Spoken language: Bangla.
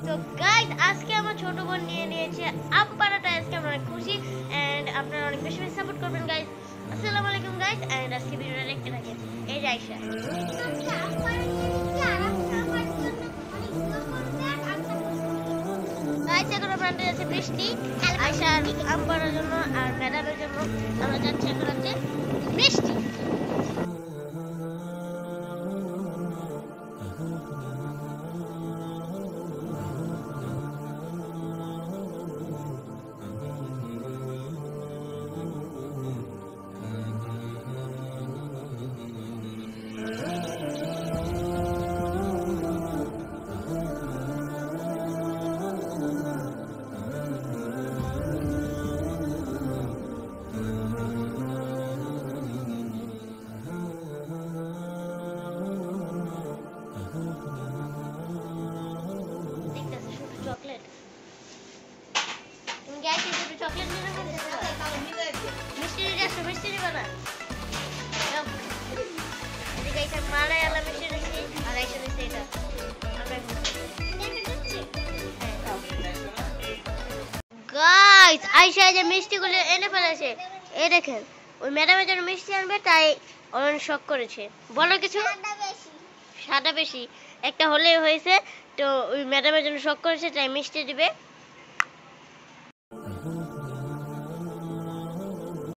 তো গাইস আজকে আমার ছোট বোন নিয়ে নিয়েছে আম পাড়াটা। আজকে আমরা অনেক খুশি এন্ড আপনারা অনেক বেশি বেশি সাপোর্ট করবেন গাইস। আসসালামু আলাইকুম গাইস এন্ড আজকে ভিডিওটা দেখতে থাকেন। এই যে আয়শা গাইস এখন আমরা আনতে যাচ্ছি বৃষ্টি আয়শা আম পাড়ার জন্য আর ম্যাডামের জন্য। আমরা যাচ্ছি এখন হচ্ছে বৃষ্টি। চকলেট তুমি গাইস একটু চকলেট নিয়ে রাখো। মিষ্টি নিয়ে আসো, মিষ্টি নিবে না। এদিকে গাইস মালাই আলা মিষ্টি নিচ্ছি আর আইসা নিচ্ছে এটা। গাইস আইসা যে মিষ্টিগুলো এনে ফেলেছে। এই দেখেন ওই ম্যাডামের জন্য মিষ্টি আনবে তাই অনেক শখ করেছে। বলো কিছু। সাদা বেশি একটা হলেই হয়েছে, তো ওই ম্যাডামের জন্য শখ করেছে তাই মিষ্টি দিবে।